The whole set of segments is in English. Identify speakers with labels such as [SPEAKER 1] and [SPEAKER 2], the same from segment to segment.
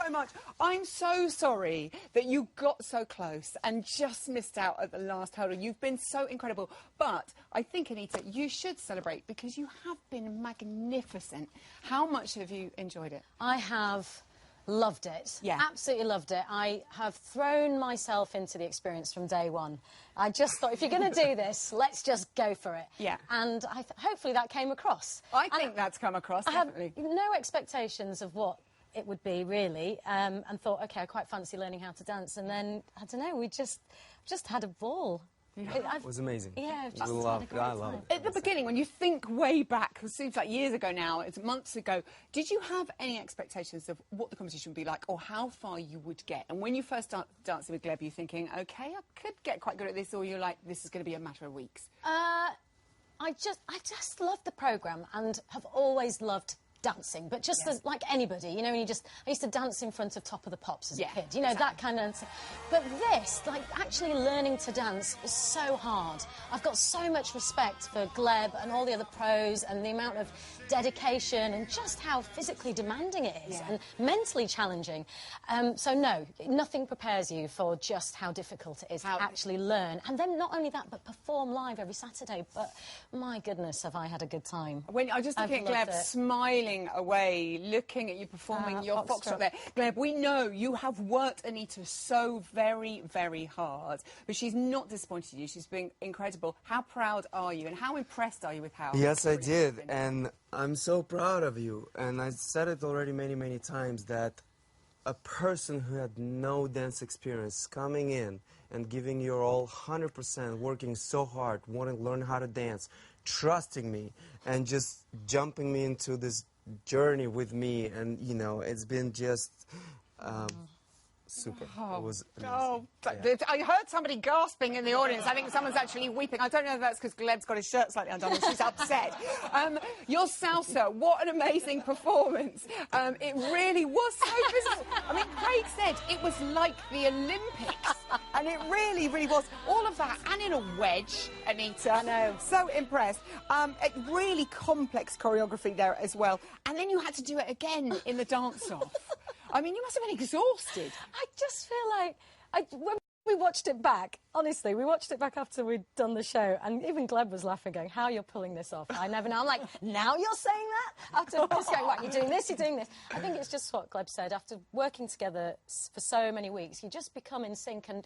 [SPEAKER 1] so much. I'm so sorry that you got so close and just missed out at the last hurdle. You've been so incredible. But I think, Anita, you should celebrate because you have been magnificent. How much have you enjoyed it?
[SPEAKER 2] I have loved it.
[SPEAKER 1] Yeah.
[SPEAKER 2] Absolutely loved it. I have thrown myself into the experience from day one. I just thought, if you're going to do this, let's just go for it.
[SPEAKER 1] Yeah.
[SPEAKER 2] And hopefully that came across.
[SPEAKER 1] I think that's come across, definitely.
[SPEAKER 2] I had no expectations of what it would be, really, and thought, OK, I quite fancy learning how to dance. And then, I don't know, we just had a ball.
[SPEAKER 3] It was amazing.
[SPEAKER 2] Yeah,
[SPEAKER 3] I loved it.
[SPEAKER 1] At the beginning, when you think way back, it seems like years ago now, it's months ago, did you have any expectations of what the competition would be like or how far you would get? And when you first started dancing with Gleb, you're thinking, OK, I could get quite good at this, or you're like, this is going to be a matter of weeks?
[SPEAKER 2] I just loved the programme and have always loved dancing, but just as, like anybody, you know, when I used to dance in front of Top of the Pops as a kid, you know, that kind of... But this, like, actually learning to dance was so hard. I've got so much respect for Gleb and all the other pros and the amount of dedication and just how physically demanding it is and mentally challenging. So, no, nothing prepares you for just how difficult it is to actually learn. And then not only that, but perform live every Saturday. But, my goodness, have I had a good time.
[SPEAKER 1] When I just looking at Gleb smiling away, looking at you performing your foxtrot there. Gleb, we know you have worked Anita so very, very hard, but she's not disappointed you. She's been incredible. How proud are you and how impressed are you with how...
[SPEAKER 3] Yes, I did, and I'm so proud of you. And I said it already many, many times that a person who had no dance experience coming in and giving your all 100%, working so hard, wanting to learn how to dance, trusting me, and just jumping me into this journey with me, and you know, it's been just super. It was amazing.
[SPEAKER 1] I heard somebody gasping in the audience. I think someone's actually weeping. I don't know if that's because Gleb's got his shirt slightly undone and she's upset. Your salsa, what an amazing performance. It really was so visible. I mean, Craig said it was like the Olympics. And it really, really was. All of that, and in a wedge, Anita. I know. So impressed. Really complex choreography there as well. And then you had to do it again in the dance-off. I mean, you must have been exhausted.
[SPEAKER 2] I just feel like... when we watched it back, honestly, we watched it back after we'd done the show, and even Gleb was laughing, going, how you're pulling this off? I never know. I'm like, now you're saying that? After just going, what, you're doing this, you're doing this. I think it's just what Gleb said. After working together for so many weeks, you just become in sync, and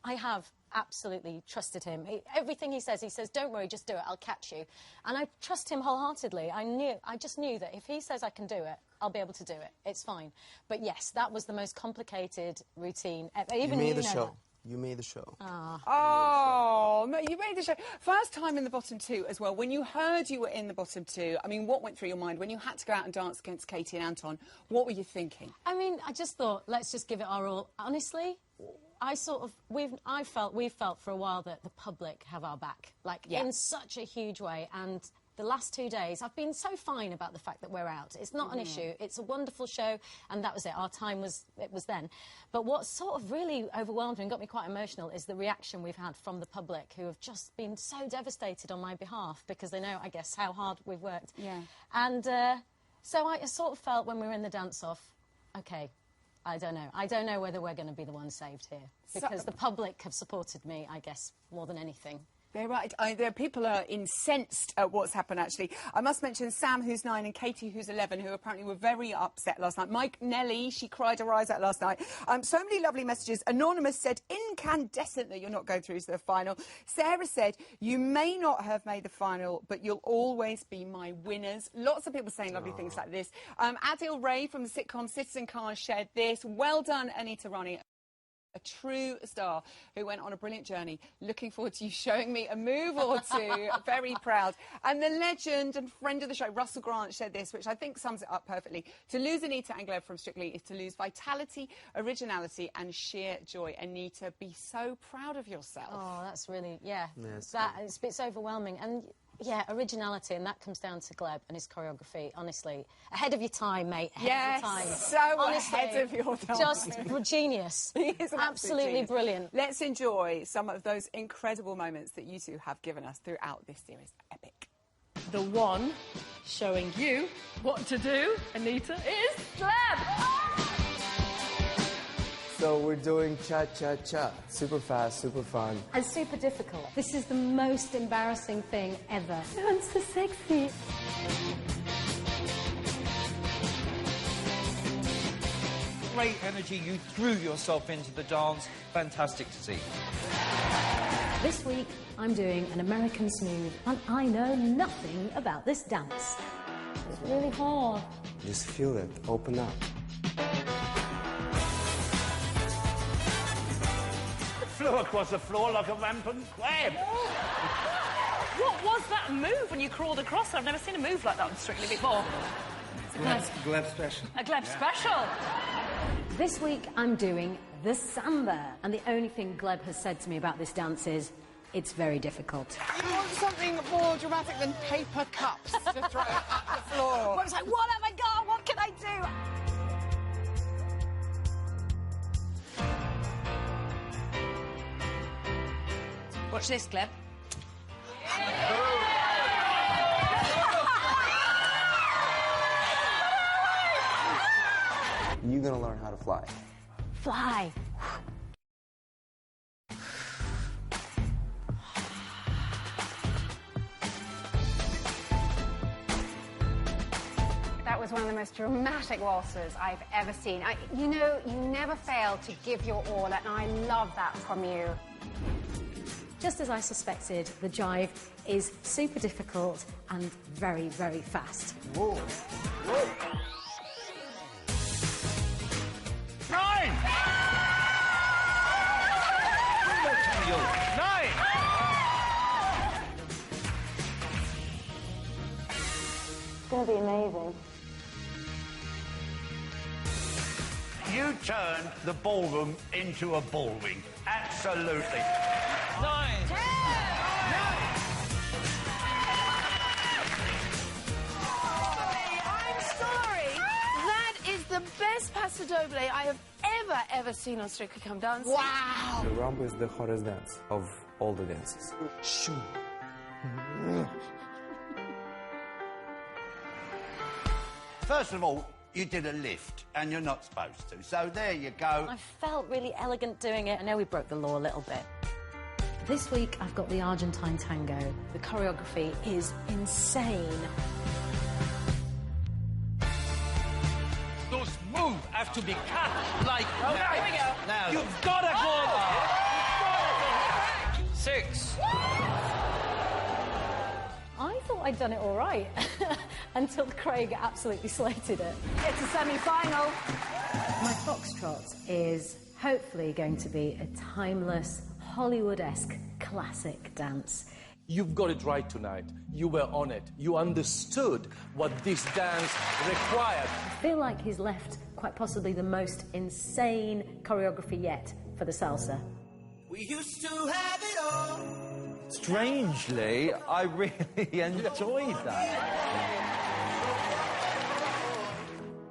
[SPEAKER 2] I have absolutely trusted him. Everything he says, don't worry, just do it, I'll catch you. And I trust him wholeheartedly. I just knew that if he says I can do it, I'll be able to do it. It's fine. But yes, that was the most complicated routine ever. Even
[SPEAKER 3] you made the show. You made the show.
[SPEAKER 1] Oh, you made the show. First time in the bottom two as well. When you heard you were in the bottom two, I mean, what went through your mind? When you had to go out and dance against Katie and Anton, what were you thinking?
[SPEAKER 2] I mean, I just thought, let's just give it our all. Honestly, we've felt for a while that the public have our back, like in such a huge way. And the last 2 days, I've been so fine about the fact that we're out. It's not an issue. It's a wonderful show, and that was it. Our time was then. But what sort of really overwhelmed me and got me quite emotional is the reaction we've had from the public, who have just been so devastated on my behalf because they know, I guess, how hard we've worked.
[SPEAKER 1] Yeah.
[SPEAKER 2] And so I sort of felt when we were in the dance-off, OK, I don't know. I don't know whether we're going to be the ones saved here, because the public have supported me, I guess, more than anything.
[SPEAKER 1] They're right. People are incensed at what's happened, actually. I must mention Sam, who's 9, and Katie, who's 11, who apparently were very upset last night. Mike, Nelly, she cried her eyes out last night. So many lovely messages. Anonymous said, incandescent that you're not going through to the final. Sarah said, you may not have made the final, but you'll always be my winners. Lots of people saying lovely things like this. Adil Ray from the sitcom Citizen Khan shared this. Well done, Anita Rani. A true star who went on a brilliant journey. Looking forward to you showing me a move or two. Very proud. And the legend and friend of the show, Russell Grant, shared this, which I think sums it up perfectly. To lose Anita and Gleb from Strictly is to lose vitality, originality and sheer joy. Anita, be so proud of yourself.
[SPEAKER 2] Oh, that's really, yes, it's overwhelming. And yeah, originality, and that comes down to Gleb and his choreography, honestly. Ahead of your time, mate. Ahead of your time.
[SPEAKER 1] So honestly, ahead of your time.
[SPEAKER 2] Just genius.
[SPEAKER 1] He is
[SPEAKER 2] absolutely
[SPEAKER 1] genius.
[SPEAKER 2] Brilliant.
[SPEAKER 1] Let's enjoy some of those incredible moments that you two have given us throughout this series. Epic.
[SPEAKER 4] The one showing you what to do, Anita, is Gleb.
[SPEAKER 3] So we're doing cha-cha-cha. Super fast, super fun.
[SPEAKER 2] And super difficult. This is the most embarrassing thing ever. I'm so sexy.
[SPEAKER 4] Great energy, you threw yourself into the dance. Fantastic to see.
[SPEAKER 2] This week, I'm doing an American Smooth, and I know nothing about this dance. It's really hard.
[SPEAKER 3] Just feel it. Open up.
[SPEAKER 5] Flew across the floor like a rampant crab.
[SPEAKER 6] What was that move when you crawled across? I've never seen a move like that on Strictly before.
[SPEAKER 5] Gleb special.
[SPEAKER 6] A Gleb special.
[SPEAKER 2] This week, I'm doing the samba, and the only thing Gleb has said to me about this dance is, it's very difficult.
[SPEAKER 1] You want something more dramatic than paper cups to throw at the floor.
[SPEAKER 2] I was like, what have I got? What can I do?
[SPEAKER 6] Watch this, Gleb.
[SPEAKER 3] You're gonna learn how to fly.
[SPEAKER 2] Fly.
[SPEAKER 7] That was one of the most dramatic waltzes I've ever seen. You know, you never fail to give your all, and I love that from you.
[SPEAKER 2] Just as I suspected, the jive is super difficult and very, very fast.
[SPEAKER 5] Whoa. Whoa. 9! 9!
[SPEAKER 2] It's going to be amazing.
[SPEAKER 5] You turned the ballroom into a ball ring. Absolutely.
[SPEAKER 4] 9!
[SPEAKER 6] 10!
[SPEAKER 8] I'm sorry. That is the best paso doble I have ever seen on Strictly Come Dancing.
[SPEAKER 1] Wow!
[SPEAKER 3] The rumba is the hottest dance of all the dances. Shoo.
[SPEAKER 5] First of all, you did a lift, and you're not supposed to. So there you go.
[SPEAKER 2] I felt really elegant doing it. I know we broke the law a little bit. This week, I've got the Argentine tango. The choreography is insane.
[SPEAKER 4] Those moves have to be cut like that.
[SPEAKER 6] Here we go.
[SPEAKER 4] Now, you've got to go there. 6.
[SPEAKER 2] I thought I'd done it all right until Craig absolutely slated it.
[SPEAKER 7] It's a semi-final.
[SPEAKER 2] My foxtrot is hopefully going to be a timeless, Hollywood-esque classic dance.
[SPEAKER 9] You've got it right tonight. You were on it. You understood what this dance required.
[SPEAKER 2] I feel like he's left quite possibly the most insane choreography yet for the salsa.
[SPEAKER 10] We used to have it all.
[SPEAKER 4] Strangely, I really enjoyed that.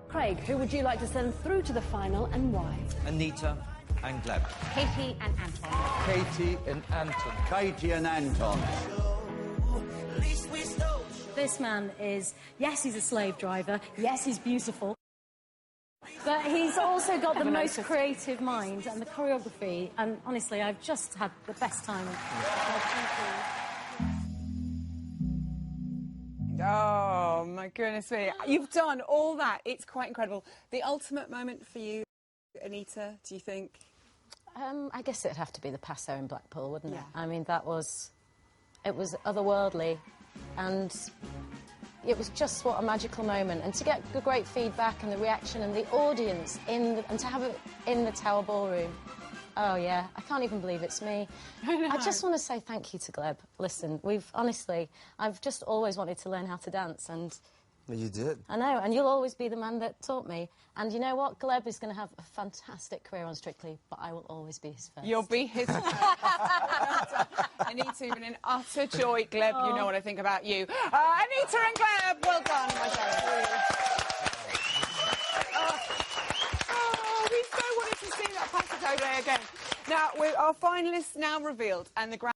[SPEAKER 2] Craig, who would you like to send through to the final and why?
[SPEAKER 4] Anita and Gleb.
[SPEAKER 7] Katie and Anton.
[SPEAKER 9] Katie and Anton.
[SPEAKER 5] Katie and Anton.
[SPEAKER 2] This man is, yes, he's a slave driver, yes, he's beautiful, but he's also got the most creative mind and the choreography, and honestly, I've just had the best time.
[SPEAKER 1] Oh, my goodness me. You've done all that. It's quite incredible. The ultimate moment for you, Anita, do you think?
[SPEAKER 2] I guess it'd have to be the Paso in Blackpool, wouldn't it?
[SPEAKER 1] Yeah.
[SPEAKER 2] I mean, it was otherworldly, and it was just what a magical moment. And to get the great feedback and the reaction and the audience and to have it in the Tower Ballroom. Oh, yeah, I can't even believe it's me. I just want to say thank you to Gleb. Listen, I've just always wanted to learn how to dance, and...
[SPEAKER 3] You did.
[SPEAKER 2] I know, and you'll always be the man that taught me. And you know what? Gleb is going to have a fantastic career on Strictly, but I will always be his first.
[SPEAKER 1] You'll be his first. Anita, you've been an utter joy. Gleb, you know what I think about you. Anita and Gleb, well done, my darling. We so wanted to see that Paso Doble again. Now, our finalists now revealed, and the grand